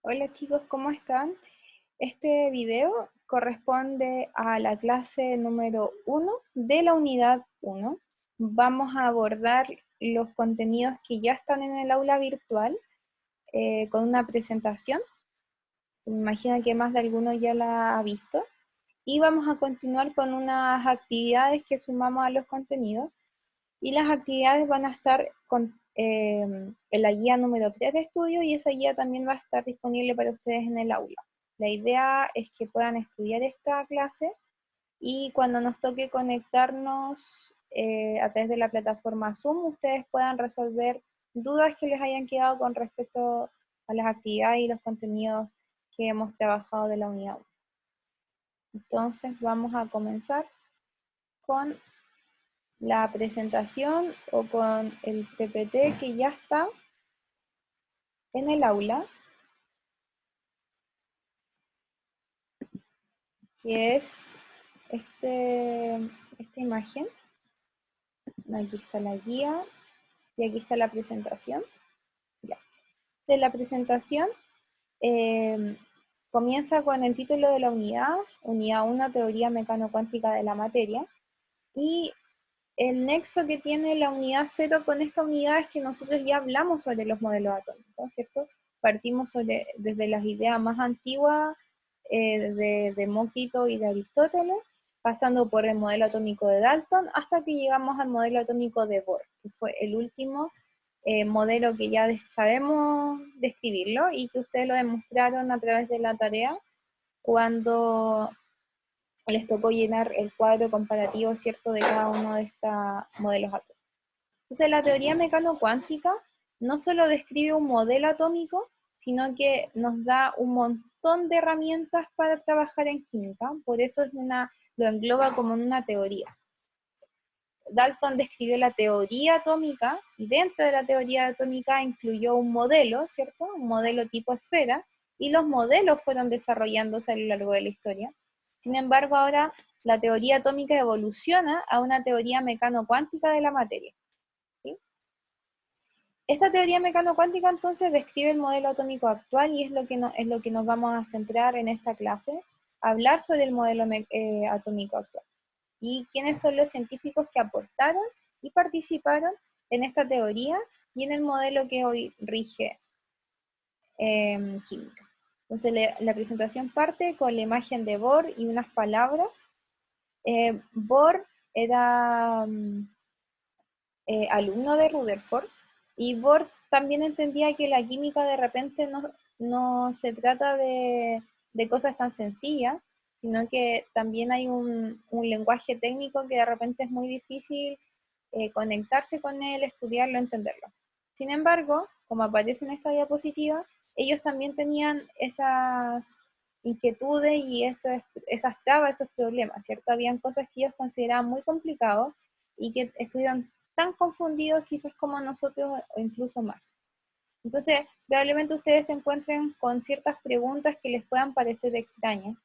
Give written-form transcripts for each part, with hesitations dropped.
Hola chicos, ¿cómo están? Este video corresponde a la clase número 1 de la unidad 1. Vamos a abordar los contenidos que ya están en el aula virtual con una presentación. Me imagino que más de alguno ya la ha visto. Y vamos a continuar con unas actividades que sumamos a los contenidos. Y las actividades van a estar en la guía número 3 de estudio y esa guía también va a estar disponible para ustedes en el aula. La idea es que puedan estudiar esta clase y cuando nos toque conectarnos a través de la plataforma Zoom, ustedes puedan resolver dudas que les hayan quedado con respecto a las actividades y los contenidos que hemos trabajado de la unidad 1. Entonces vamos a comenzar con la presentación o con el PPT que ya está en el aula, que es esta imagen. Aquí está la guía y aquí está la presentación. Ya. De la presentación eh, comienza con el título de la unidad 1, teoría mecano-cuántica de la materia, y el nexo que tiene la unidad 0 con esta unidad es que nosotros ya hablamos sobre los modelos atómicos, ¿cierto? Partimos desde las ideas más antiguas de Demócrito y de Aristóteles, pasando por el modelo atómico de Dalton, hasta que llegamos al modelo atómico de Bohr, que fue el último modelo que ya sabemos describirlo y que ustedes lo demostraron a través de la tarea cuando les tocó llenar el cuadro comparativo, ¿cierto?, de cada uno de estos modelos atómicos. Entonces, la teoría mecano-cuántica no solo describe un modelo atómico, sino que nos da un montón de herramientas para trabajar en química, por eso lo engloba como en una teoría. Dalton describió la teoría atómica y dentro de la teoría atómica incluyó un modelo, ¿cierto? Un modelo tipo esfera, y los modelos fueron desarrollándose a lo largo de la historia. Sin embargo, ahora la teoría atómica evoluciona a una teoría mecano-cuántica de la materia. ¿Sí? Esta teoría mecano-cuántica entonces describe el modelo atómico actual y es lo que nos vamos a centrar en esta clase, hablar sobre el modelo atómico actual y quiénes son los científicos que aportaron y participaron en esta teoría y en el modelo que hoy rige química. Entonces la presentación parte con la imagen de Bohr y unas palabras. Bohr era alumno de Rutherford y Bohr también entendía que la química de repente no se trata de cosas tan sencillas, sino que también hay un lenguaje técnico que de repente es muy difícil conectarse con él, estudiarlo, entenderlo. Sin embargo, como aparece en esta diapositiva, ellos también tenían esas inquietudes y esas trabas, esos problemas, ¿cierto? Habían cosas que ellos consideraban muy complicados y que estuvieron tan confundidos quizás como nosotros o incluso más. Entonces, probablemente ustedes se encuentren con ciertas preguntas que les puedan parecer extrañas,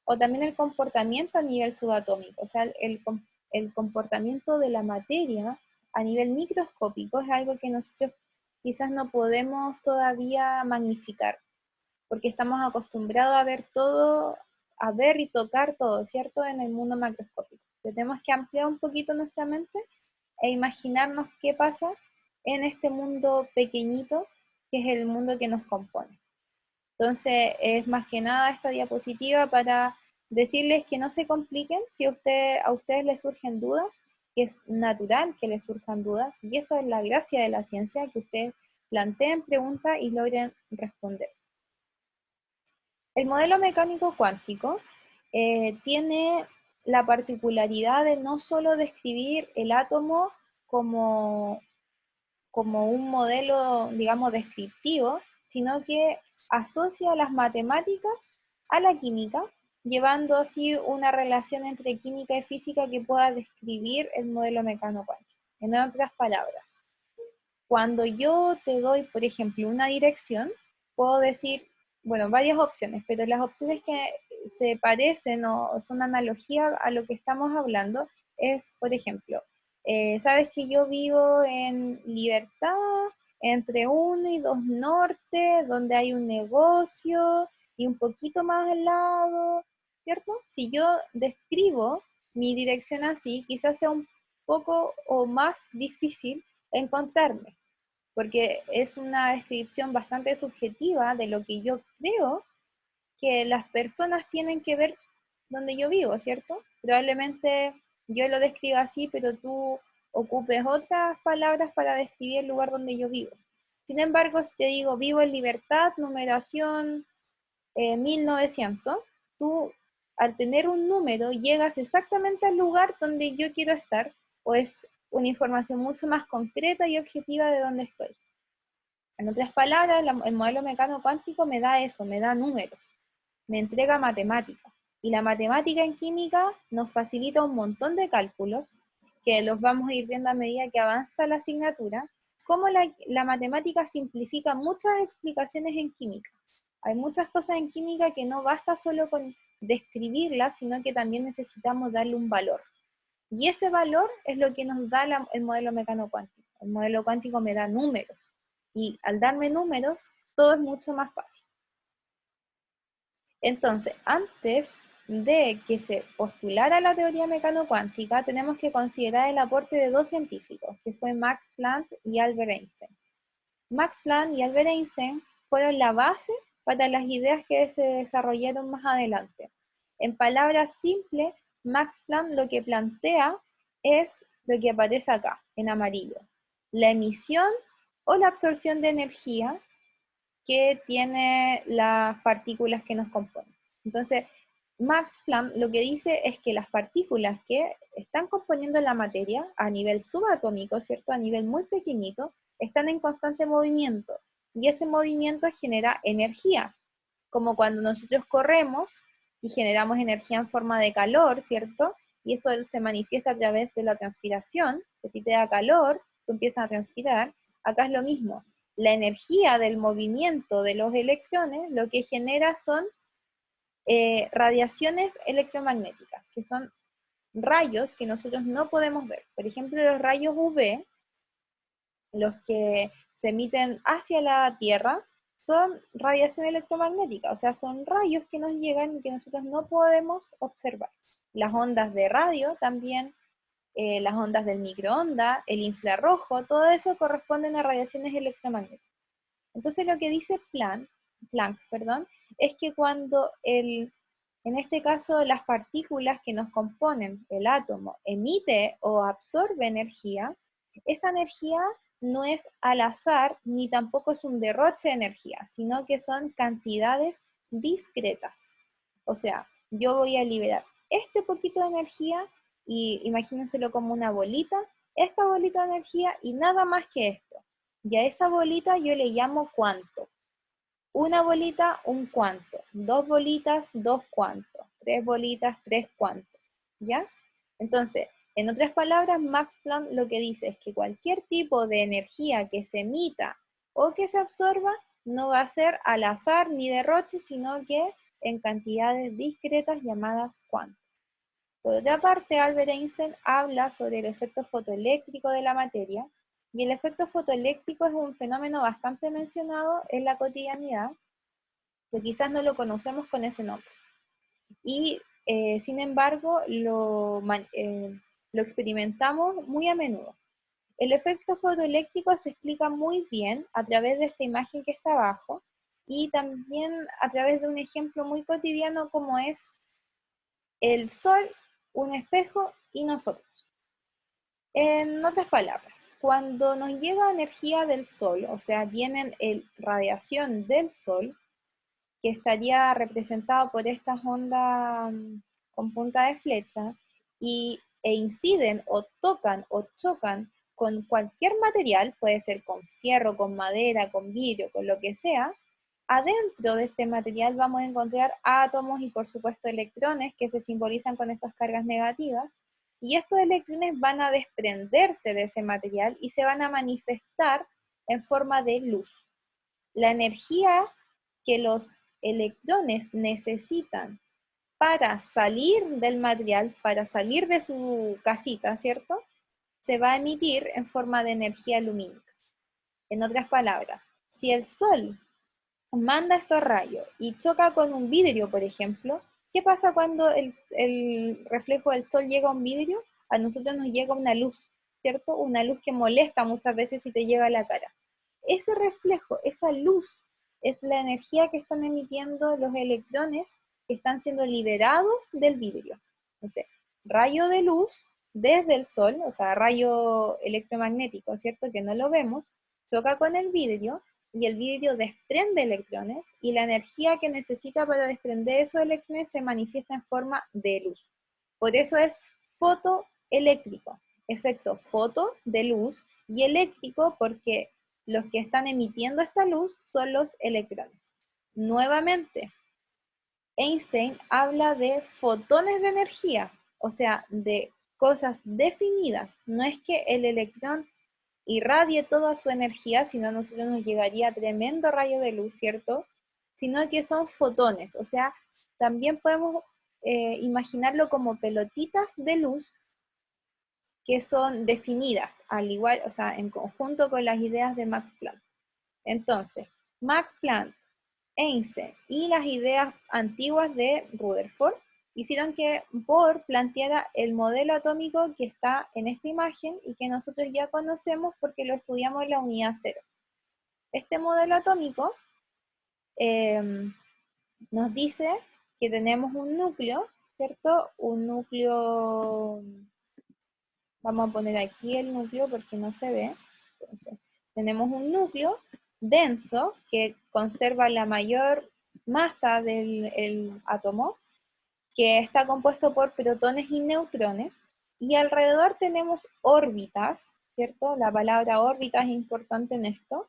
o también el comportamiento a nivel subatómico, o sea, el comportamiento de la materia a nivel microscópico es algo que nosotros quizás no podemos todavía magnificar, porque estamos acostumbrados a ver todo, a ver y tocar todo, ¿cierto? En el mundo macroscópico. Tenemos que ampliar un poquito nuestra mente e imaginarnos qué pasa en este mundo pequeñito que es el mundo que nos compone. Entonces, es más que nada esta diapositiva para decirles que no se compliquen si a ustedes les surgen dudas, que es natural que les surjan dudas, y esa es la gracia de la ciencia, que ustedes planteen preguntas y logren responder. El modelo mecánico cuántico tiene la particularidad de no solo describir el átomo como, como un modelo, digamos, descriptivo, sino que asocia las matemáticas a la química, llevando así una relación entre química y física que pueda describir el modelo mecánico cuántico. En otras palabras, cuando yo te doy, por ejemplo, una dirección, puedo decir, bueno, varias opciones, pero las opciones que se parecen o son analogía a lo que estamos hablando es, por ejemplo, sabes que yo vivo en Libertad entre 1 y 2 norte, donde hay un negocio y un poquito más al lado, ¿cierto? Si yo describo mi dirección así, quizás sea un poco o más difícil encontrarme, porque es una descripción bastante subjetiva de lo que yo creo que las personas tienen que ver donde yo vivo, ¿cierto? Probablemente yo lo describa así, pero tú ocupes otras palabras para describir el lugar donde yo vivo. Sin embargo, si te digo vivo en Libertad, numeración 1900, tú al tener un número llegas exactamente al lugar donde yo quiero estar, o es una información mucho más concreta y objetiva de dónde estoy. En otras palabras, el modelo mecano cuántico me da eso, me da números, me entrega matemática. Y la matemática en química nos facilita un montón de cálculos, que los vamos a ir viendo a medida que avanza la asignatura, cómo la matemática simplifica muchas explicaciones en química. Hay muchas cosas en química que no basta solo con describirlas, sino que también necesitamos darle un valor. Y ese valor es lo que nos da el modelo mecano cuántico. El modelo cuántico me da números. Y al darme números, todo es mucho más fácil. Entonces, antes de que se postulara la teoría mecano-cuántica, tenemos que considerar el aporte de dos científicos, que fue Max Planck y Albert Einstein. Max Planck y Albert Einstein fueron la base para las ideas que se desarrollaron más adelante. En palabras simples, Max Planck lo que plantea es lo que aparece acá, en amarillo. La emisión o la absorción de energía que tiene las partículas que nos componen. Entonces, Max Planck lo que dice es que las partículas que están componiendo la materia a nivel subatómico, ¿cierto? A nivel muy pequeñito, están en constante movimiento y ese movimiento genera energía, como cuando nosotros corremos y generamos energía en forma de calor, ¿cierto? Y eso se manifiesta a través de la transpiración. Si a ti te da calor, tú empiezas a transpirar. Acá es lo mismo. La energía del movimiento de los electrones lo que genera son radiaciones electromagnéticas, que son rayos que nosotros no podemos ver. Por ejemplo, los rayos UV, los que se emiten hacia la Tierra, son radiación electromagnética, o sea, son rayos que nos llegan y que nosotros no podemos observar. Las ondas de radio también, las ondas del microondas, el infrarrojo, todo eso corresponden a radiaciones electromagnéticas. Entonces lo que dice Planck, es que cuando en este caso las partículas que nos componen el átomo emite o absorbe energía, esa energía no es al azar ni tampoco es un derroche de energía, sino que son cantidades discretas. O sea, yo voy a liberar este poquito de energía y imagínenselo como una bolita, esta bolita de energía y nada más que esto. Y a esa bolita yo le llamo cuanto. Una bolita, un cuanto. Dos bolitas, dos cuantos. Tres bolitas, tres cuantos. ¿Ya? Entonces, en otras palabras, Max Planck lo que dice es que cualquier tipo de energía que se emita o que se absorba no va a ser al azar ni derroche, sino que en cantidades discretas llamadas cuantos. Por otra parte, Albert Einstein habla sobre el efecto fotoeléctrico de la materia, y el efecto fotoeléctrico es un fenómeno bastante mencionado en la cotidianidad, que quizás no lo conocemos con ese nombre. Y sin embargo, lo experimentamos muy a menudo. El efecto fotoeléctrico se explica muy bien a través de esta imagen que está abajo y también a través de un ejemplo muy cotidiano como es el sol, un espejo y nosotros. En otras palabras, cuando nos llega energía del sol, o sea, viene radiación del sol, que estaría representado por estas ondas con punta de flecha, e inciden o tocan o chocan con cualquier material, puede ser con fierro, con madera, con vidrio, con lo que sea, adentro de este material vamos a encontrar átomos y por supuesto electrones que se simbolizan con estas cargas negativas, y estos electrones van a desprenderse de ese material y se van a manifestar en forma de luz. La energía que los electrones necesitan para salir del material, para salir de su casita, ¿cierto? Se va a emitir en forma de energía lumínica. En otras palabras, si el Sol manda estos rayos y choca con un vidrio, por ejemplo, ¿qué pasa cuando el reflejo del Sol llega a un vidrio? A nosotros nos llega una luz, ¿cierto? Una luz que molesta muchas veces si te llega a la cara. Ese reflejo, esa luz, es la energía que están emitiendo los electrones que están siendo liberados del vidrio. Entonces, rayo de luz desde el Sol, o sea, rayo electromagnético, ¿cierto? Que no lo vemos, choca con el vidrio y el vidrio desprende electrones y la energía que necesita para desprender esos electrones se manifiesta en forma de luz. Por eso es fotoeléctrico, efecto foto de luz y eléctrico porque los que están emitiendo esta luz son los electrones. Nuevamente, Einstein habla de fotones de energía, o sea, de cosas definidas. No es que el electrón irradie toda su energía, sino a nosotros nos llegaría tremendo rayo de luz, ¿cierto? Sino que son fotones, o sea, también podemos imaginarlo como pelotitas de luz que son definidas, al igual, o sea, en conjunto con las ideas de Max Planck. Entonces, Max Planck, Einstein y las ideas antiguas de Rutherford hicieron que Bohr planteara el modelo atómico que está en esta imagen y que nosotros ya conocemos porque lo estudiamos en la unidad 0. Este modelo atómico nos dice que tenemos un núcleo, ¿cierto? Un núcleo, vamos a poner aquí el núcleo porque no se ve. Entonces, tenemos un núcleo denso que conserva la mayor masa del átomo, que está compuesto por protones y neutrones, y alrededor tenemos órbitas, ¿cierto? La palabra órbita es importante en esto.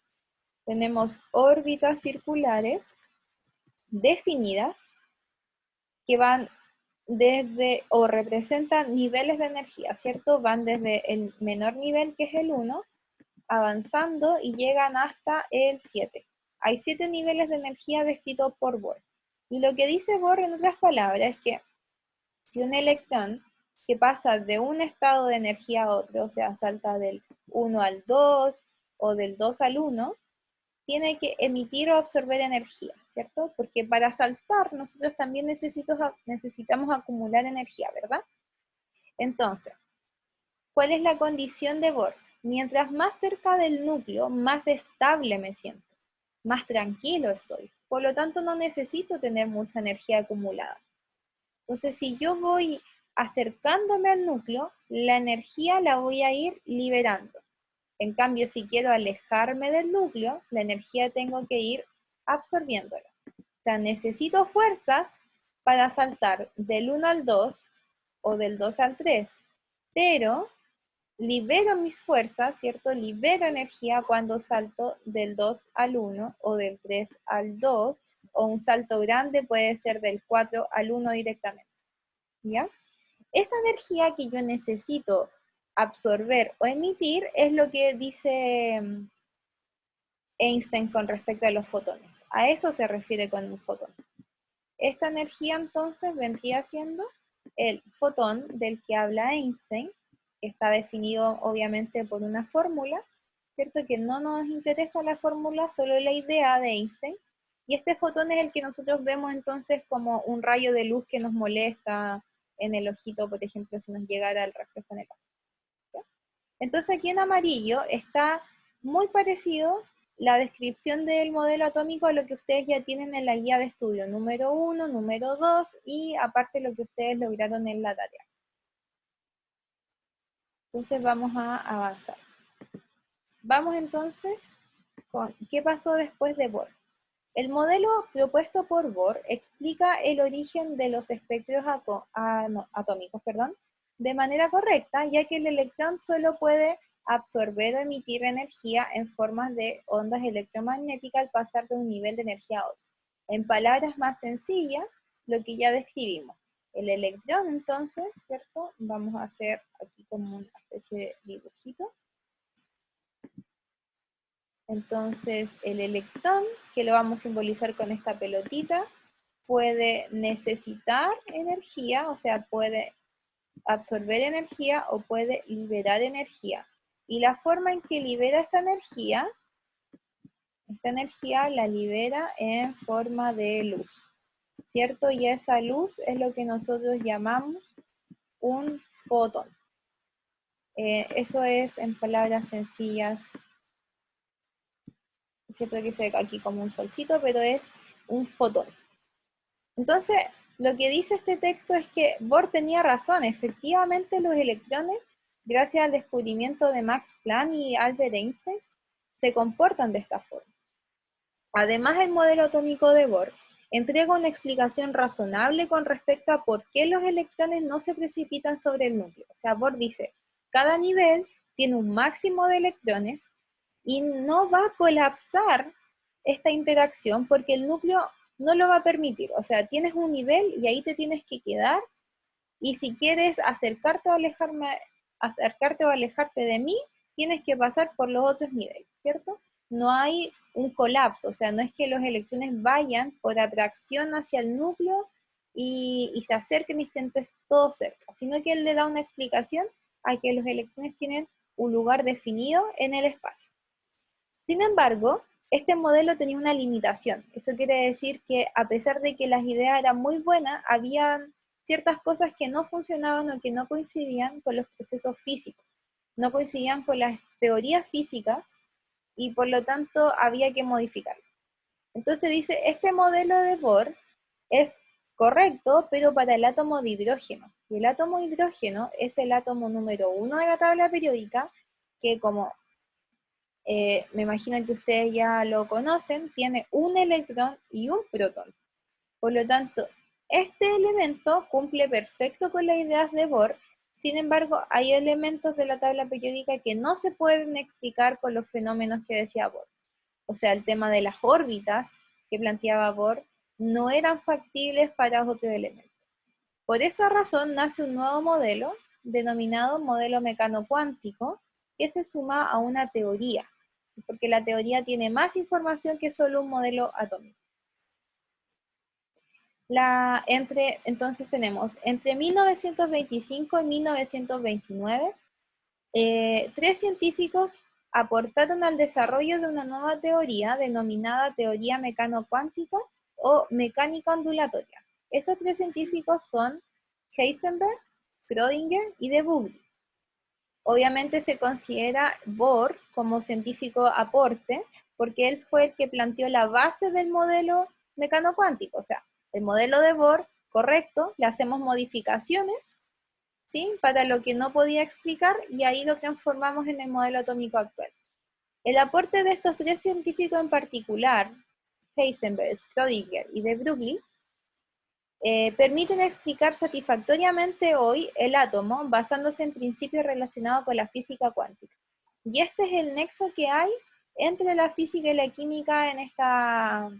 Tenemos órbitas circulares definidas que van desde, o representan niveles de energía, ¿cierto? Van desde el menor nivel, que es el 1, avanzando y llegan hasta el 7. Hay 7 niveles de energía descritos por Bohr. Y lo que dice Bohr, en otras palabras, es que si un electrón que pasa de un estado de energía a otro, o sea, salta del 1 al 2 o del 2 al 1, tiene que emitir o absorber energía, ¿cierto? Porque para saltar nosotros también necesitamos acumular energía, ¿verdad? Entonces, ¿cuál es la condición de Bohr? Mientras más cerca del núcleo, más estable me siento, más tranquilo estoy. Por lo tanto, no necesito tener mucha energía acumulada. Entonces, si yo voy acercándome al núcleo, la energía la voy a ir liberando. En cambio, si quiero alejarme del núcleo, la energía tengo que ir absorbiéndola. O sea, necesito fuerzas para saltar del 1 al 2 o del 2 al 3, pero libero mis fuerzas, ¿cierto? Libero energía cuando salto del 2 al 1 o del 3 al 2, o un salto grande puede ser del 4 al 1 directamente, ¿ya? Esa energía que yo necesito absorber o emitir es lo que dice Einstein con respecto a los fotones. A eso se refiere con un fotón. Esta energía entonces vendría siendo el fotón del que habla Einstein, que está definido obviamente por una fórmula, ¿cierto? Que no nos interesa la fórmula, solo la idea de Einstein. Y este fotón es el que nosotros vemos entonces como un rayo de luz que nos molesta en el ojito, por ejemplo, si nos llegara el reflejo en el ojo. ¿Sí? Entonces aquí en amarillo está muy parecido la descripción del modelo atómico a lo que ustedes ya tienen en la guía de estudio, número 1, número 2 y aparte lo que ustedes lograron en la tarea. Entonces vamos a avanzar. Vamos entonces con qué pasó después de Bohr. El modelo propuesto por Bohr explica el origen de los espectros atómicos, de manera correcta, ya que el electrón solo puede absorber o emitir energía en formas de ondas electromagnéticas al pasar de un nivel de energía a otro. En palabras más sencillas, lo que ya describimos. El electrón, entonces, ¿cierto? Vamos a hacer aquí como una especie de dibujito. Entonces, el electrón, que lo vamos a simbolizar con esta pelotita, puede necesitar energía, o sea, puede absorber energía o puede liberar energía. Y la forma en que libera esta energía Esta energía la libera en forma de luz, ¿cierto? Y esa luz es lo que nosotros llamamos un fotón. Eso es, en palabras sencillas, cierto que se ve aquí como un solcito, pero es un fotón. Entonces, lo que dice este texto es que Bohr tenía razón. Efectivamente, los electrones, gracias al descubrimiento de Max Planck y Albert Einstein, se comportan de esta forma. Además, el modelo atómico de Bohr entrega una explicación razonable con respecto a por qué los electrones no se precipitan sobre el núcleo. O sea, Bohr dice, cada nivel tiene un máximo de electrones y no va a colapsar esta interacción porque el núcleo no lo va a permitir. O sea, tienes un nivel y ahí te tienes que quedar, y si quieres acercarte o alejarte de mí, tienes que pasar por los otros niveles, ¿cierto? No hay un colapso, o sea, no es que los electrones vayan por atracción hacia el núcleo y se acerquen y estén todos cerca, sino que él le da una explicación a que los electrones tienen un lugar definido en el espacio. Sin embargo, este modelo tenía una limitación. Eso quiere decir que a pesar de que las ideas eran muy buenas, había ciertas cosas que no funcionaban o que no coincidían con los procesos físicos, no coincidían con las teorías físicas y por lo tanto había que modificarlo. Entonces dice, este modelo de Bohr es correcto, pero para el átomo de hidrógeno. Y el átomo de hidrógeno es el átomo número 1 de la tabla periódica, que como me imagino que ustedes ya lo conocen, tiene un electrón y un protón. Por lo tanto, este elemento cumple perfecto con las ideas de Bohr. Sin embargo, hay elementos de la tabla periódica que no se pueden explicar con los fenómenos que decía Bohr. O sea, el tema de las órbitas que planteaba Bohr no eran factibles para otros elementos. Por esta razón nace un nuevo modelo, denominado modelo mecano-cuántico, que se suma a una teoría, porque la teoría tiene más información que solo un modelo atómico. Entonces tenemos, entre 1925 y 1929, tres científicos aportaron al desarrollo de una nueva teoría denominada teoría mecano-cuántica o mecánica ondulatoria. Estos tres científicos son Heisenberg, Schrödinger y de Broglie. Obviamente se considera Bohr como científico aporte, porque él fue el que planteó la base del modelo mecano-cuántico. O sea, el modelo de Bohr, correcto, le hacemos modificaciones, ¿sí?, para lo que no podía explicar, y ahí lo transformamos en el modelo atómico actual. El aporte de estos tres científicos en particular, Heisenberg, Schrödinger y de Broglie, permiten explicar satisfactoriamente hoy el átomo basándose en principios relacionados con la física cuántica. Y este es el nexo que hay entre la física y la química en esta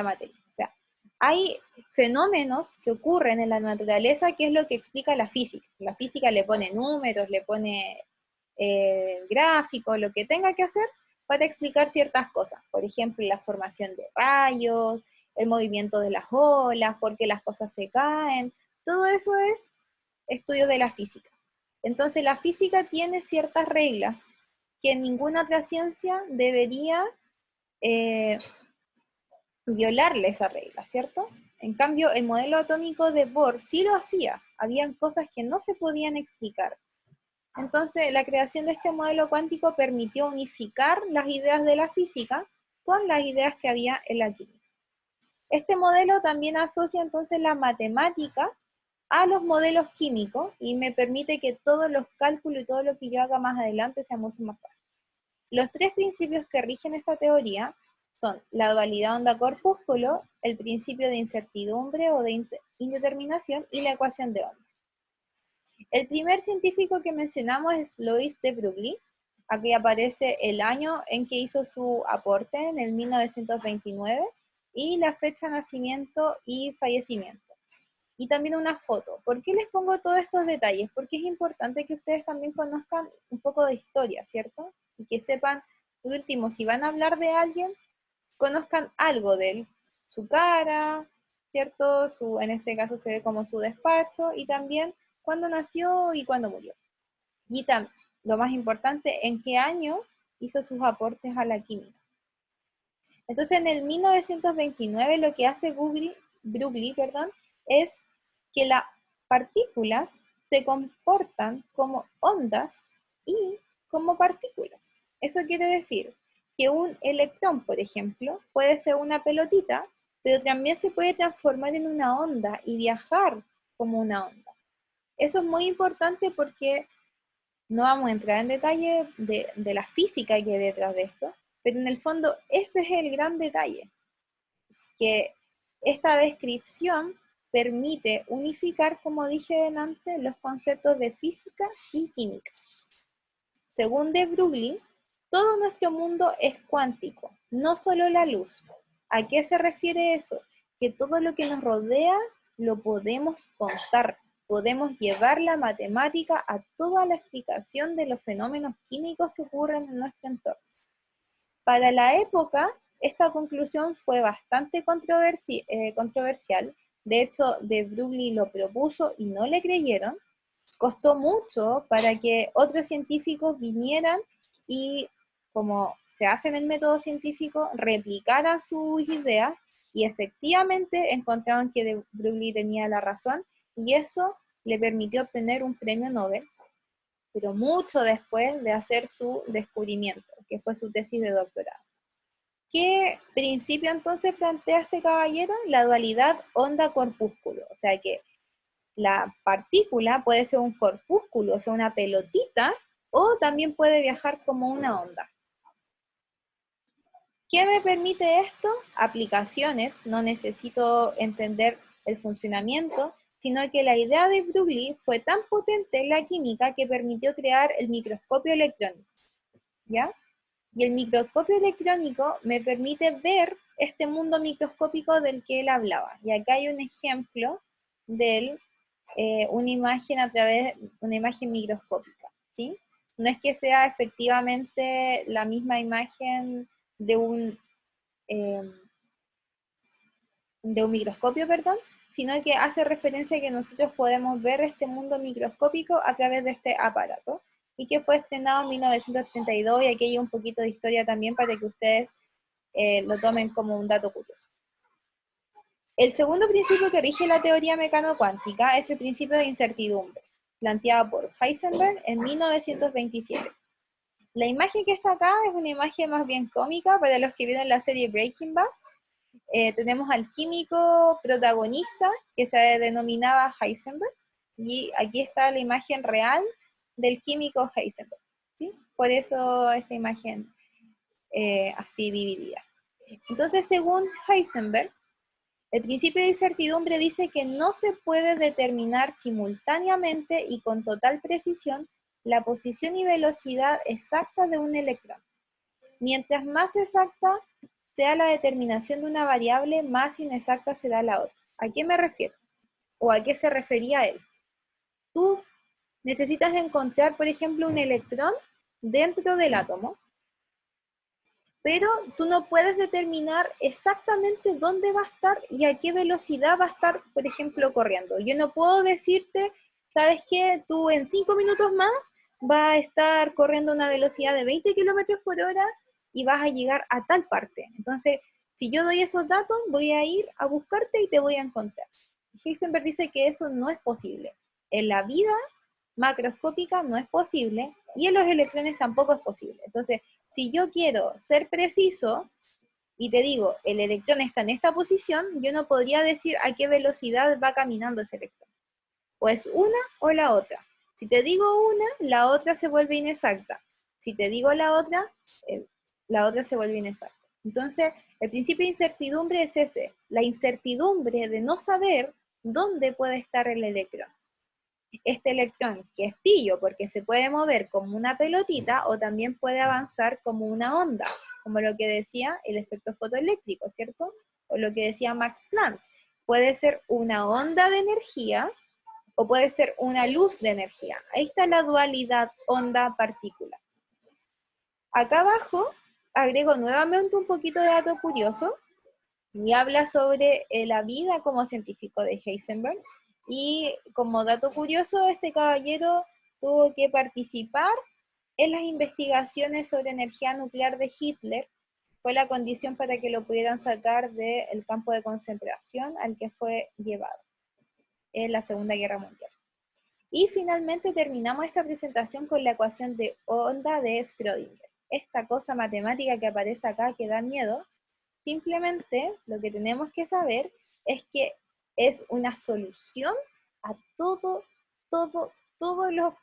materia. O sea, hay fenómenos que ocurren en la naturaleza que es lo que explica la física. La física le pone números, le pone gráficos, lo que tenga que hacer para explicar ciertas cosas. Por ejemplo, la formación de rayos, el movimiento de las olas, por qué las cosas se caen. Todo eso es estudio de la física. Entonces, la física tiene ciertas reglas que ninguna otra ciencia debería violarle esa regla, ¿cierto? En cambio, el modelo atómico de Bohr sí lo hacía. Habían cosas que no se podían explicar. Entonces, la creación de este modelo cuántico permitió unificar las ideas de la física con las ideas que había en la química. Este modelo también asocia entonces la matemática a los modelos químicos y me permite que todos los cálculos y todo lo que yo haga más adelante sea mucho más fácil. Los tres principios que rigen esta teoría son la dualidad onda-corpúsculo, el principio de incertidumbre o de indeterminación y la ecuación de onda. El primer científico que mencionamos es Louis de Broglie. Aquí aparece el año en que hizo su aporte, en el 1929, y la fecha de nacimiento y fallecimiento. Y también una foto. ¿Por qué les pongo todos estos detalles? Porque es importante que ustedes también conozcan un poco de historia, ¿cierto? Y que sepan, por último, si van a hablar de alguien, conozcan algo de él, su cara, ¿cierto? En este caso se ve como su despacho, y también cuándo nació y cuándo murió. Y también, lo más importante, en qué año hizo sus aportes a la química. Entonces, en el 1929 lo que hace Broglie, es que las partículas se comportan como ondas y como partículas. Eso quiere decir que un electrón, por ejemplo, puede ser una pelotita, pero también se puede transformar en una onda y viajar como una onda. Eso es muy importante porque no vamos a entrar en detalle de la física que hay detrás de esto, pero en el fondo ese es el gran detalle, que esta descripción permite unificar, como dije antes, los conceptos de física y química. Según de Broglie, todo nuestro mundo es cuántico, no solo la luz. ¿A qué se refiere eso? Que todo lo que nos rodea lo podemos contar, podemos llevar la matemática a toda la explicación de los fenómenos químicos que ocurren en nuestro entorno. Para la época, esta conclusión fue bastante controversial. De hecho, de Broglie lo propuso y no le creyeron. Costó mucho para que otros científicos vinieran y, como se hace en el método científico, replicaran sus ideas y efectivamente encontraron que de Broglie tenía la razón y eso le permitió obtener un premio Nobel, pero mucho después de hacer su descubrimiento, que fue su tesis de doctorado. ¿Qué principio entonces plantea este caballero? La dualidad onda-corpúsculo, o sea que la partícula puede ser un corpúsculo, o sea, una pelotita, o también puede viajar como una onda. ¿Qué me permite esto? Aplicaciones, no necesito entender el funcionamiento, sino que la idea de Broglie fue tan potente en la química que permitió crear el microscopio electrónico, ¿ya? Y el microscopio electrónico me permite ver este mundo microscópico del que él hablaba. Y acá hay un ejemplo de una imagen a través de una imagen microscópica, ¿sí? No es que sea efectivamente la misma imagen eh, de un microscopio, perdón, sino que hace referencia a que nosotros podemos ver este mundo microscópico a través de este aparato y que fue estrenado en 1932 y aquí hay un poquito de historia también para que ustedes lo tomen como un dato curioso. El segundo principio que rige la teoría mecano-cuántica es el principio de incertidumbre, planteado por Heisenberg en 1927. La imagen que está acá es una imagen más bien cómica para los que vieron la serie Breaking Bad. Tenemos al químico protagonista que se denominaba Heisenberg y aquí está la imagen real del químico Heisenberg, ¿sí? Por eso esta imagen así dividida. Entonces, según Heisenberg, el principio de incertidumbre dice que no se puede determinar simultáneamente y con total precisión la posición y velocidad exacta de un electrón. Mientras más exacta sea la determinación de una variable, más inexacta será la otra. ¿A qué me refiero? ¿O a qué se refería él? Tú necesitas encontrar, por ejemplo, un electrón dentro del átomo, pero tú no puedes determinar exactamente dónde va a estar y a qué velocidad va a estar, por ejemplo, corriendo. Yo no puedo decirte, ¿sabes qué? Tú en 5 minutos más vas a estar corriendo a una velocidad de 20 kilómetros por hora y vas a llegar a tal parte. Entonces, si yo doy esos datos, voy a ir a buscarte y te voy a encontrar. Heisenberg dice que eso no es posible. En la vida macroscópica no es posible y en los electrones tampoco es posible. Entonces, si yo quiero ser preciso y te digo, el electrón está en esta posición, yo no podría decir a qué velocidad va caminando ese electrón. O es una o la otra. Si te digo una, la otra se vuelve inexacta. Si te digo la otra se vuelve inexacta. Entonces, el principio de incertidumbre es ese, la incertidumbre de no saber dónde puede estar el electrón. Este electrón, que es pillo porque se puede mover como una pelotita o también puede avanzar como una onda, como lo que decía el efecto fotoeléctrico, ¿cierto? O lo que decía Max Planck. Puede ser una onda de energía o puede ser una luz de energía. Ahí está la dualidad onda-partícula. Acá abajo agrego nuevamente un poquito de dato curioso y habla sobre la vida como científico de Heisenberg. Y como dato curioso, este caballero tuvo que participar en las investigaciones sobre energía nuclear de Hitler fue la condición para que lo pudieran sacar del campo de concentración al que fue llevado en la Segunda Guerra Mundial. Y finalmente terminamos esta presentación con la ecuación de onda de Schrödinger. Esta cosa matemática que aparece acá que da miedo, simplemente lo que tenemos que saber es que es una solución a todos los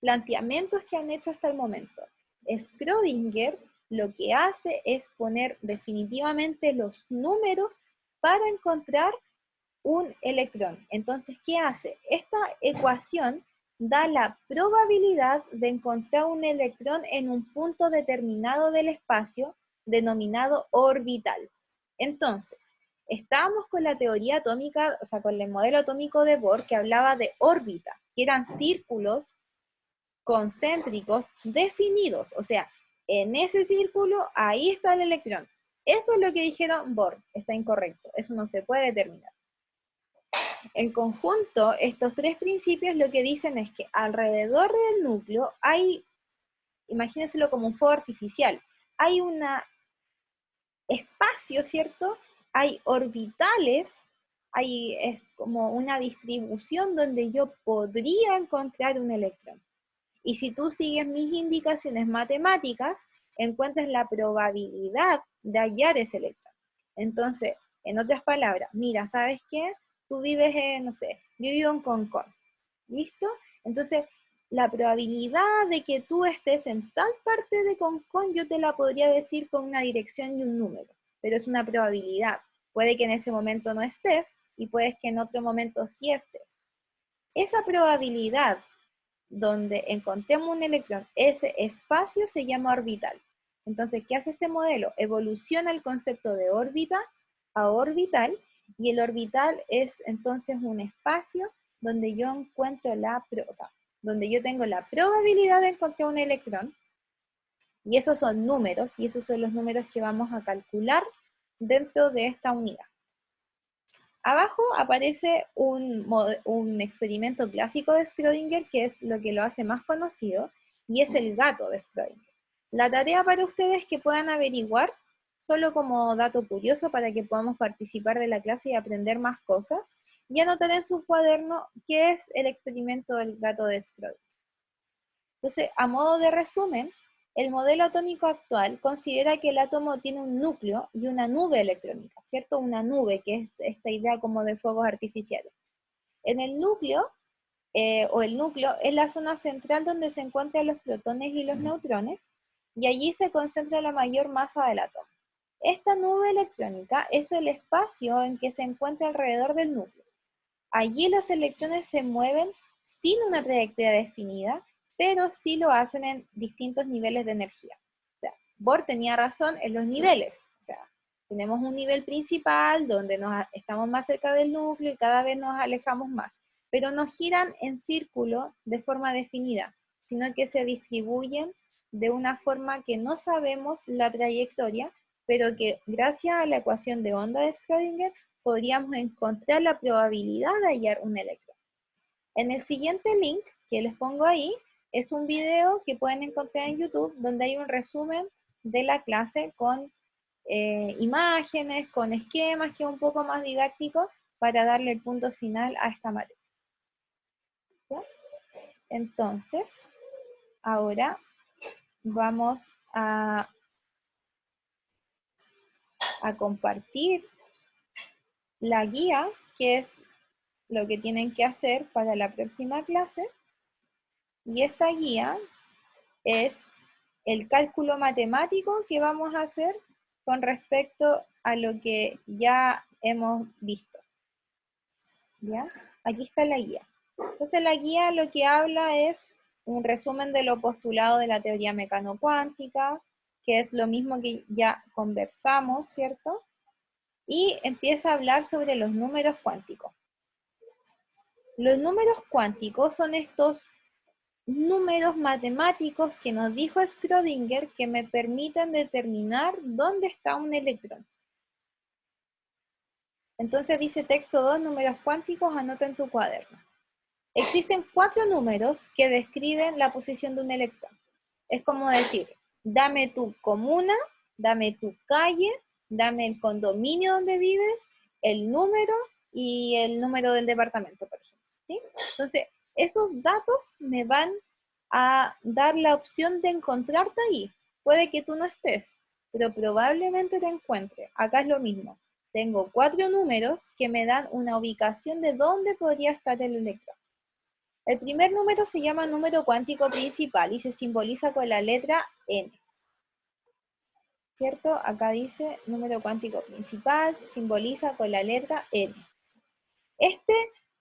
planteamientos que han hecho hasta el momento. Schrödinger lo que hace es poner definitivamente los números para encontrar un electrón. Entonces, ¿qué hace? Esta ecuación da la probabilidad de encontrar un electrón en un punto determinado del espacio, denominado orbital. Entonces, estábamos con la teoría atómica, o sea, con el modelo atómico de Bohr, que hablaba de órbita, que eran círculos concéntricos definidos, o sea, en ese círculo, ahí está el electrón. Eso es lo que dijeron Bohr, está incorrecto, eso no se puede determinar. En conjunto, estos tres principios lo que dicen es que alrededor del núcleo hay, imagínenselo como un fuego artificial, hay un espacio, ¿cierto? Hay orbitales, es como una distribución donde yo podría encontrar un electrón. Y si tú sigues mis indicaciones matemáticas, encuentras la probabilidad de hallar ese electrón. Entonces, en otras palabras, mira, ¿sabes qué? Tú vives en, no sé, yo vivo en Concón, ¿listo? Entonces, la probabilidad de que tú estés en tal parte de Concón, yo te la podría decir con una dirección y un número, pero es una probabilidad. Puede que en ese momento no estés, y puede que en otro momento sí estés. Esa probabilidad donde encontremos un electrón, ese espacio se llama orbital. Entonces, ¿qué hace este modelo? Evoluciona el concepto de órbita a orbital, y el orbital es entonces un espacio donde yo encuentro donde yo tengo la probabilidad de encontrar un electrón, y esos son números, y esos son los números que vamos a calcular dentro de esta unidad. Abajo aparece un experimento clásico de Schrödinger, que es lo que lo hace más conocido, y es el gato de Schrödinger. La tarea para ustedes que puedan averiguar, solo como dato curioso para que podamos participar de la clase y aprender más cosas, y anotar en su cuaderno qué es el experimento del gato de Schrödinger. Entonces, a modo de resumen, el modelo atómico actual considera que el átomo tiene un núcleo y una nube electrónica, ¿cierto? Una nube, que es esta idea como de fuegos artificiales. En el núcleo, el núcleo es la zona central donde se encuentran los protones y los neutrones, y allí se concentra la mayor masa del átomo. Esta nube electrónica es el espacio en que se encuentra alrededor del núcleo. Allí los electrones se mueven sin una trayectoria definida, pero sí lo hacen en distintos niveles de energía. O sea, Bohr tenía razón en los niveles. O sea, tenemos un nivel principal donde estamos más cerca del núcleo y cada vez nos alejamos más, pero no giran en círculo de forma definida, sino que se distribuyen de una forma que no sabemos la trayectoria, pero que gracias a la ecuación de onda de Schrödinger podríamos encontrar la probabilidad de hallar un electrón. En el siguiente link que les pongo ahí, es un video que pueden encontrar en YouTube, donde hay un resumen de la clase con imágenes, con esquemas, que es un poco más didáctico para darle el punto final a esta materia. ¿Sí? Entonces, ahora vamos a compartir la guía, que es lo que tienen que hacer para la próxima clase. Y esta guía es el cálculo matemático que vamos a hacer con respecto a lo que ya hemos visto. ¿Ya? Aquí está la guía. Entonces la guía lo que habla es un resumen de lo postulado de la teoría mecanocuántica, que es lo mismo que ya conversamos, ¿cierto? Y empieza a hablar sobre los números cuánticos. Los números cuánticos son estos números matemáticos que nos dijo Schrödinger que me permiten determinar dónde está un electrón. Entonces dice texto 2, números cuánticos, anota en tu cuaderno. Existen 4 números que describen la posición de un electrón. Es como decir, dame tu comuna Dame tu calle, dame el condominio donde vives, el número y el número del departamento, por ejemplo. ¿Sí? Entonces, esos datos me van a dar la opción de encontrarte ahí. Puede que tú no estés, pero probablemente te encuentre. Acá es lo mismo. Tengo 4 números que me dan una ubicación de dónde podría estar el electrón. El primer número se llama número cuántico principal y se simboliza con la letra N. ¿Cierto? Acá dice número cuántico principal, se simboliza con la letra N. Este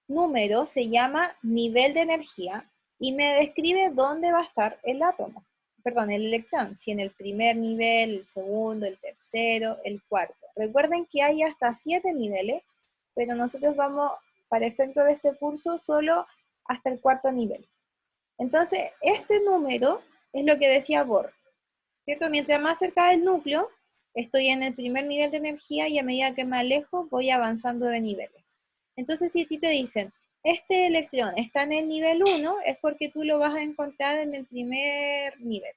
número se llama nivel de energía y me describe dónde va a estar el átomo, perdón, el electrón, si en el primer nivel, el segundo, el tercero, el cuarto. Recuerden que hay hasta 7 niveles, pero nosotros vamos, para efecto de este curso, solo hasta el cuarto nivel. Entonces, este número es lo que decía Bohr, ¿cierto? Mientras más cerca del núcleo, estoy en el primer nivel de energía y a medida que me alejo, voy avanzando de niveles. Entonces, si a ti te dicen, este electrón está en el nivel 1, es porque tú lo vas a encontrar en el primer nivel.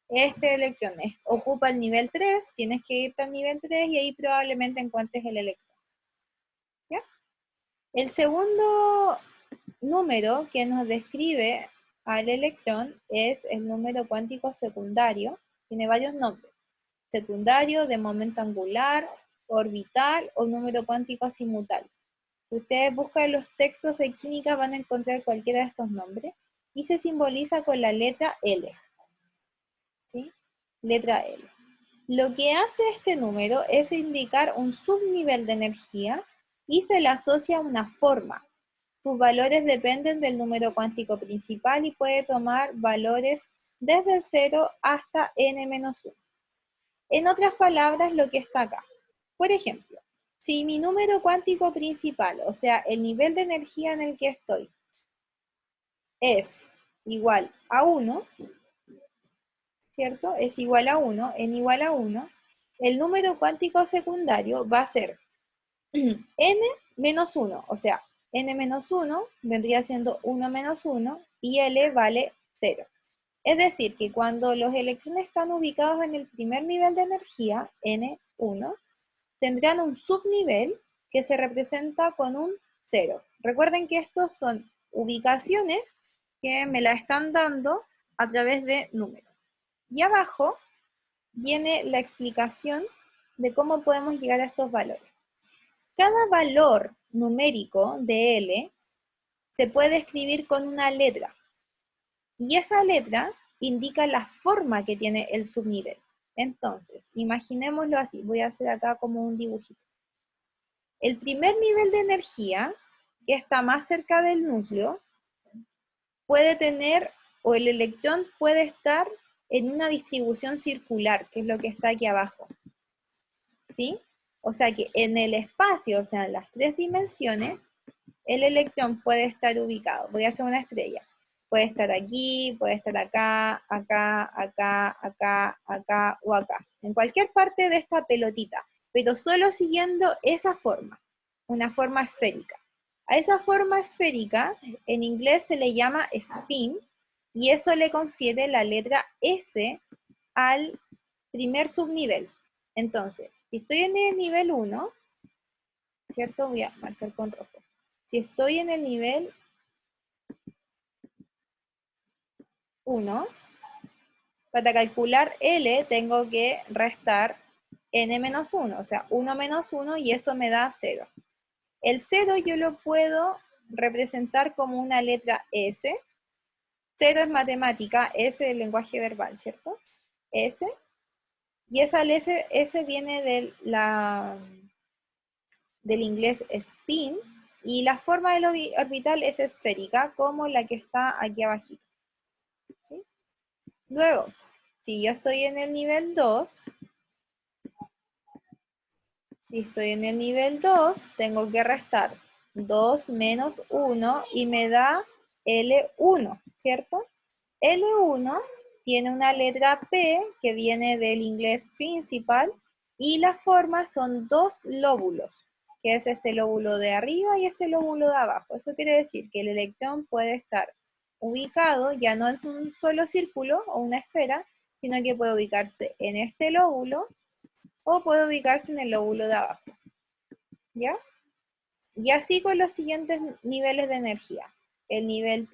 Este electrón ocupa el nivel 3, tienes que irte al nivel 3 y ahí probablemente encuentres el electrón. ¿Ya? El segundo número que nos describe al electrón es el número cuántico secundario. Tiene varios nombres. Secundario, de momento angular, orbital o número cuántico azimutal. Si ustedes buscan los textos de química van a encontrar cualquiera de estos nombres y se simboliza con la letra L. ¿Sí? Letra L. Lo que hace este número es indicar un subnivel de energía y se le asocia a una forma. Sus valores dependen del número cuántico principal y puede tomar valores desde el 0 hasta n-1. En otras palabras, lo que está acá. Por ejemplo, si mi número cuántico principal, o sea, el nivel de energía en el que estoy, es igual a 1, ¿cierto? Es igual a 1, n igual a 1, el número cuántico secundario va a ser n menos 1, o sea, n menos 1 vendría siendo 1 menos 1 y L vale 0. Es decir, que cuando los electrones están ubicados en el primer nivel de energía, N1, tendrán un subnivel que se representa con un 0. Recuerden que estos son ubicaciones que me la están dando a través de números. Y abajo viene la explicación de cómo podemos llegar a estos valores. Cada valor numérico de L se puede escribir con una letra. Y esa letra indica la forma que tiene el subnivel. Entonces, imaginémoslo así. Voy a hacer acá como un dibujito. El primer nivel de energía, que está más cerca del núcleo, puede tener, o el electrón puede estar en una distribución circular, que es lo que está aquí abajo. ¿Sí? O sea que en el espacio, o sea, en las 3 dimensiones, el electrón puede estar ubicado. Voy a hacer una estrella. Puede estar aquí, puede estar acá, acá, acá, acá, acá o acá. En cualquier parte de esta pelotita, pero solo siguiendo esa forma, una forma esférica. A esa forma esférica, en inglés se le llama spin, y eso le confiere la letra S al primer subnivel. Entonces, si estoy en el nivel 1, ¿cierto? Voy a marcar con rojo. Si estoy en el nivel 1, para calcular L tengo que restar n menos 1, o sea, 1 menos 1 y eso me da 0. El 0 yo lo puedo representar como una letra S. 0 es matemática, S es lenguaje verbal, ¿cierto? S. Y esa S viene del inglés spin, y la forma del orbital es esférica, como la que está aquí abajito. ¿Sí? Luego, si yo estoy en el nivel 2, tengo que restar 2 menos 1 y me da L1, ¿cierto? L1 tiene una letra P que viene del inglés principal y las formas son 2 lóbulos, que es este lóbulo de arriba y este lóbulo de abajo. Eso quiere decir que el electrón puede estar ubicado ya no en un solo círculo o una esfera, sino que puede ubicarse en este lóbulo, o puede ubicarse en el lóbulo de abajo, ¿ya? Y así con los siguientes niveles de energía. El nivel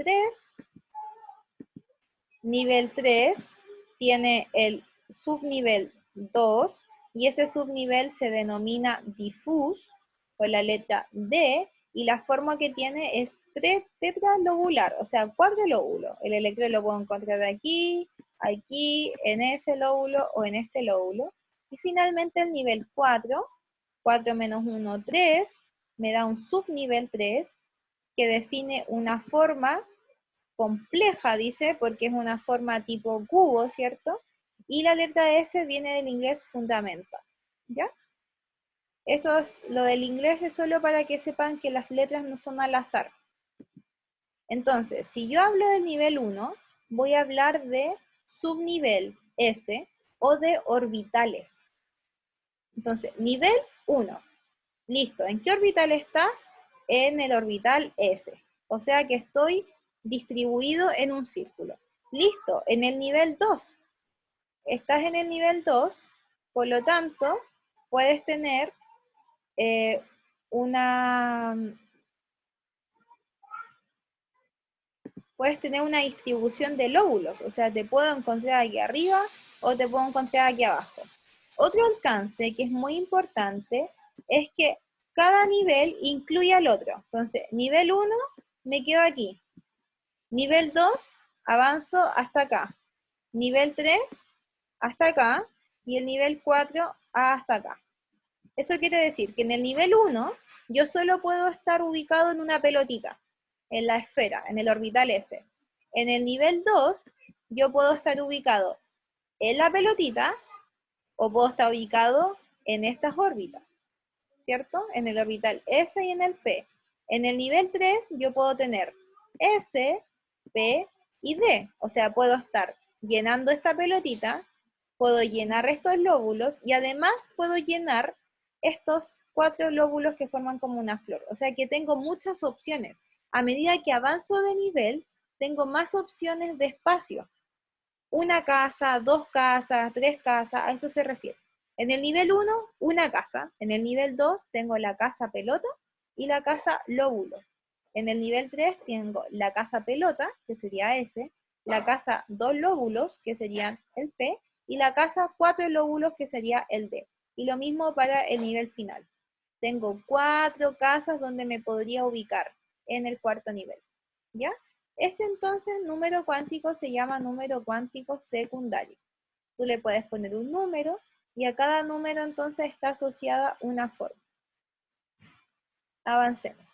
3 tiene el subnivel 2 y ese subnivel se denomina difus con la letra D y la forma que tiene es tetralobular, o sea, 4 lóbulos. El electrón lo puedo encontrar aquí, aquí, en ese lóbulo o en este lóbulo. Y finalmente el nivel 4, 4 menos 1, 3, me da un subnivel 3 que define una forma compleja, dice, porque es una forma tipo cubo, ¿cierto? Y la letra F viene del inglés fundamental, ¿ya? Eso es, lo del inglés es solo para que sepan que las letras no son al azar. Entonces, si yo hablo del nivel 1, voy a hablar de subnivel S o de orbitales. Entonces, nivel 1. Listo. ¿En qué orbital estás? En el orbital S. O sea que estoy distribuido en un círculo. Listo. En el nivel 2. Estás en el nivel 2, por lo tanto, puedes tener eh, una, puedes tener una distribución de lóbulos, o sea, te puedo encontrar aquí arriba o te puedo encontrar aquí abajo. Otro alcance que es muy importante es que cada nivel incluye al otro. Entonces, nivel 1 me quedo aquí. Nivel 2 avanzo hasta acá. Nivel 3 hasta acá. Y el nivel 4 hasta acá. Eso quiere decir que en el nivel 1 yo solo puedo estar ubicado en una pelotita, en la esfera, en el orbital S. En el nivel 2 yo puedo estar ubicado en la pelotita o puedo estar ubicado en estas órbitas, ¿cierto? En el orbital S y en el P. En el nivel 3 yo puedo tener S, P y D. O sea, puedo estar llenando esta pelotita, puedo llenar estos lóbulos y además puedo llenar estos 4 lóbulos que forman como una flor. O sea que tengo muchas opciones. A medida que avanzo de nivel, tengo más opciones de espacio. Una casa, 2 casas, 3 casas, a eso se refiere. En el nivel 1, una casa. En el nivel 2 tengo la casa pelota y la casa lóbulo. En el nivel 3 tengo la casa pelota, que sería S, la casa 2 lóbulos, que serían el P, y la casa 4 lóbulos, que sería el D. Y lo mismo para el nivel final. Tengo 4 casas donde me podría ubicar en el cuarto nivel. ¿Ya? Ese entonces número cuántico se llama número cuántico secundario. Tú le puedes poner un número y a cada número entonces está asociada una forma. Avancemos.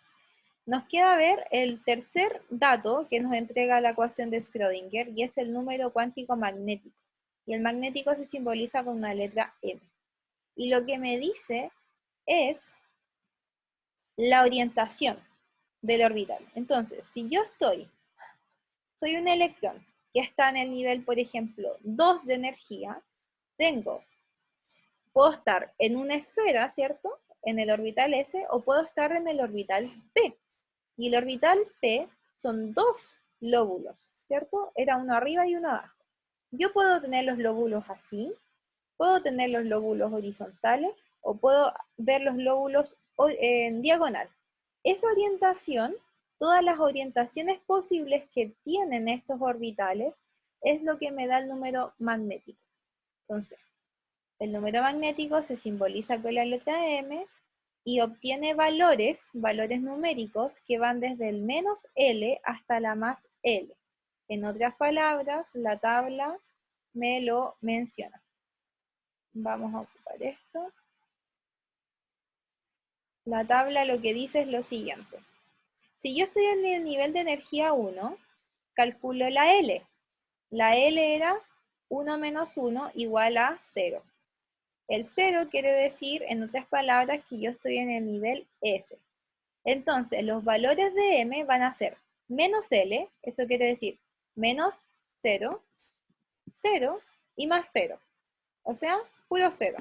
Nos queda ver el tercer dato que nos entrega la ecuación de Schrödinger y es el número cuántico magnético. Y el magnético se simboliza con una letra M. Y lo que me dice es la orientación del orbital. Entonces, si yo soy un electrón que está en el nivel, por ejemplo, 2 de energía, puedo estar en una esfera, ¿cierto? En el orbital S, o puedo estar en el orbital P. Y el orbital P son 2 lóbulos, ¿cierto? Era uno arriba y uno abajo. Yo puedo tener los lóbulos así, puedo tener los lóbulos horizontales, o puedo ver los lóbulos en diagonal. Esa orientación, todas las orientaciones posibles que tienen estos orbitales, es lo que me da el número magnético. Entonces, el número magnético se simboliza con la letra M y obtiene valores numéricos que van desde el menos L hasta la más L. En otras palabras, la tabla me lo menciona. Vamos a ocupar esto. La tabla lo que dice es lo siguiente. Si yo estoy en el nivel de energía 1, calculo la L. La L era 1 menos 1 igual a 0. El 0 quiere decir, en otras palabras, que yo estoy en el nivel S. Entonces, los valores de M van a ser menos L, eso quiere decir menos 0, 0 y más 0. O sea, puro 0.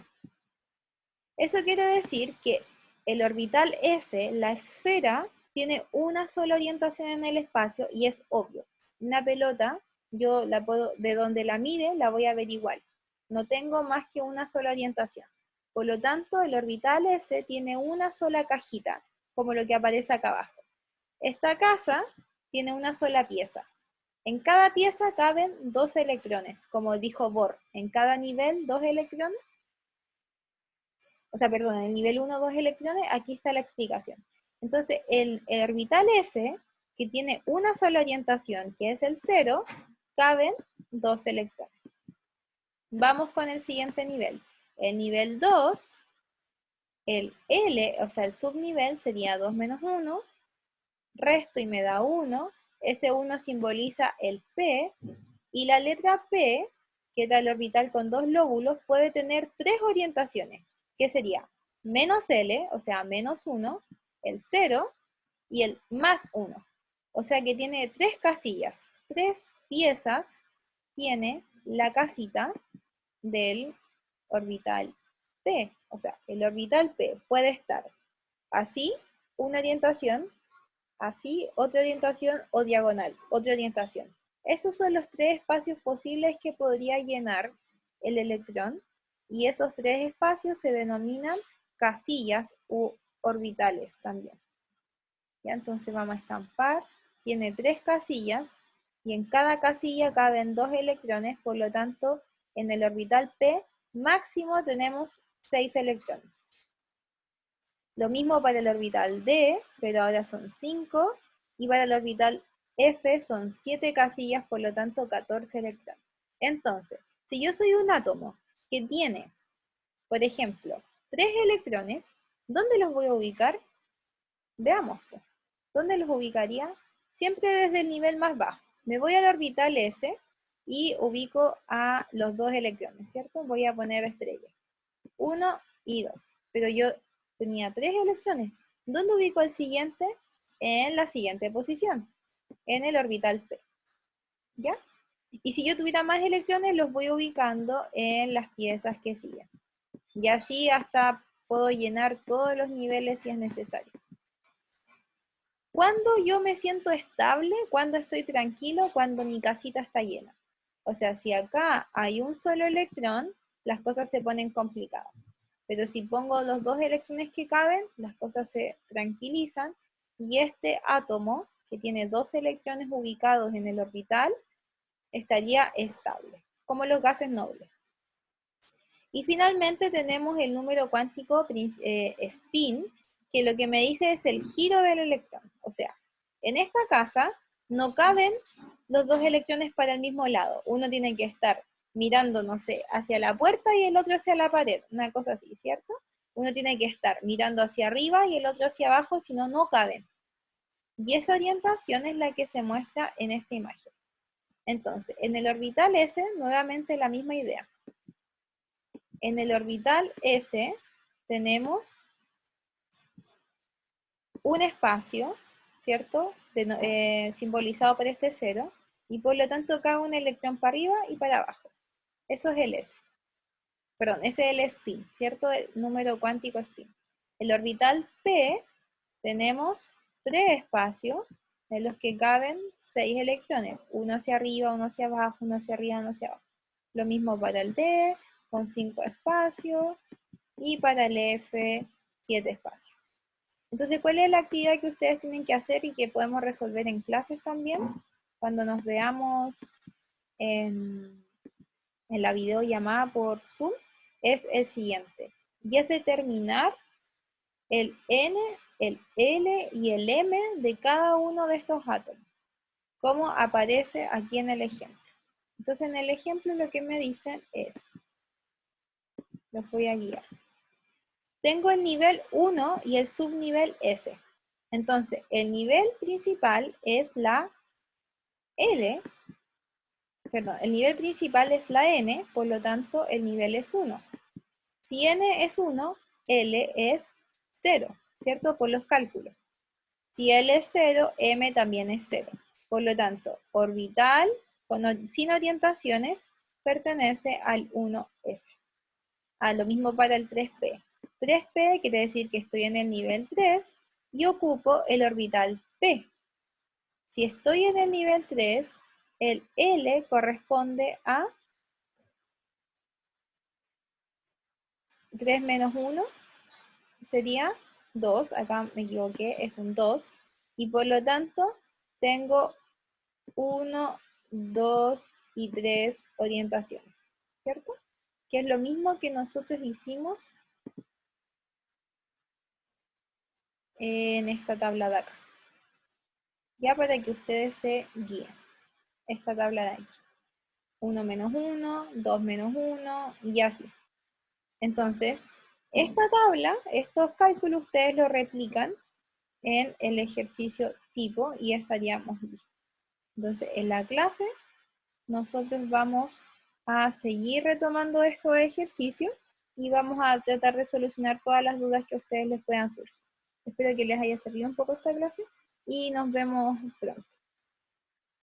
Eso quiere decir que el orbital S, la esfera, tiene una sola orientación en el espacio y es obvio. Una pelota, yo la puedo, de donde la mire, la voy a ver igual. No tengo más que una sola orientación. Por lo tanto, el orbital S tiene una sola cajita, como lo que aparece acá abajo. Esta casa tiene una sola pieza. En cada pieza caben 2 electrones, como dijo Bohr. En cada nivel, 2 electrones. O sea, perdón, en el nivel 1, 2 electrones, aquí está la explicación. Entonces, el orbital S, que tiene una sola orientación, que es el 0, caben 2 electrones. Vamos con el siguiente nivel. El nivel 2, el L, o sea, el subnivel sería 2 menos 1, resto y me da 1, ese 1 simboliza el P, y la letra P, que era el orbital con 2 lóbulos, puede tener 3 orientaciones, que sería menos L, o sea, menos 1, el 0 y el más 1. O sea que tiene 3 casillas, 3 piezas tiene la casita del orbital P. O sea, el orbital P puede estar así, una orientación, así, otra orientación, o diagonal, otra orientación. Esos son los 3 espacios posibles que podría llenar el electrón, y esos 3 espacios se denominan casillas u orbitales también. ¿Ya? Entonces vamos a estampar, tiene 3 casillas, y en cada casilla caben 2 electrones, por lo tanto, en el orbital P máximo tenemos 6 electrones. Lo mismo para el orbital D, pero ahora son 5, y para el orbital F son 7 casillas, por lo tanto 14 electrones. Entonces, si yo soy un átomo que tiene, por ejemplo, 3 electrones, ¿dónde los voy a ubicar? Veamos. ¿Dónde los ubicaría? Siempre desde el nivel más bajo. Me voy al orbital S y ubico a los 2 electrones, ¿cierto? Voy a poner estrellas. 1 y 2. Pero yo tenía 3 electrones. ¿Dónde ubico el siguiente? En la siguiente posición, en el orbital P. ¿Ya? Y si yo tuviera más electrones, los voy ubicando en las piezas que siguen. Y así hasta puedo llenar todos los niveles si es necesario. ¿Cuándo yo me siento estable? ¿Cuándo estoy tranquilo? Cuando mi casita está llena. O sea, si acá hay un solo electrón, las cosas se ponen complicadas. Pero si pongo los 2 electrones que caben, las cosas se tranquilizan, y este átomo, que tiene 2 electrones ubicados en el orbital, estaría estable, como los gases nobles. Y finalmente tenemos el número cuántico spin, que lo que me dice es el giro del electrón. O sea, en esta casa no caben los 2 electrones para el mismo lado. Uno tiene que estar mirando, no sé, hacia la puerta y el otro hacia la pared, una cosa así, ¿cierto? Uno tiene que estar mirando hacia arriba y el otro hacia abajo, si no, no caben. Y esa orientación es la que se muestra en esta imagen. Entonces, en el orbital S, nuevamente la misma idea. En el orbital S tenemos un espacio, ¿cierto? Simbolizado por este 0, y por lo tanto cabe un electrón para arriba y para abajo. Eso es el S. Perdón, ese es el spin, ¿cierto? El número cuántico spin. El orbital P tenemos 3 espacios en los que caben 6 electrones, uno hacia arriba, uno hacia abajo, uno hacia arriba, uno hacia abajo. Lo mismo para el D, con 5 espacios, y para el F, 7 espacios. Entonces, ¿cuál es la actividad que ustedes tienen que hacer y que podemos resolver en clases también? Cuando nos veamos en la videollamada por Zoom, es el siguiente. Y es determinar el N, el L y el M de cada uno de estos átomos, como aparece aquí en el ejemplo. Entonces, en el ejemplo lo que me dicen es, los voy a guiar. Tengo el nivel 1 y el subnivel S. Entonces, el nivel principal es la L, perdón, el nivel principal es la N, por lo tanto, el nivel es 1. Si N es 1, L es 0, ¿cierto? Por los cálculos. Si L es 0, M también es 0. Por lo tanto, orbital sin orientaciones pertenece al 1S. Lo mismo para el 3P. 3P quiere decir que estoy en el nivel 3 y ocupo el orbital P. Si estoy en el nivel 3, el L corresponde a 3 menos 1 sería 2, acá me equivoqué, es un 2, y por lo tanto tengo 1, 2 y 3 orientaciones, ¿cierto? Que es lo mismo que nosotros hicimos en esta tabla de acá. Ya para que ustedes se guíen. Esta tabla de aquí. 1 menos 1, 2 menos 1 y así. Entonces, esta tabla, estos cálculos ustedes lo replican en el ejercicio tipo y estaríamos listos. Entonces, en la clase nosotros vamos a seguir retomando estos ejercicios y vamos a tratar de solucionar todas las dudas que a ustedes les puedan surgir. Espero que les haya servido un poco esta clase y nos vemos pronto.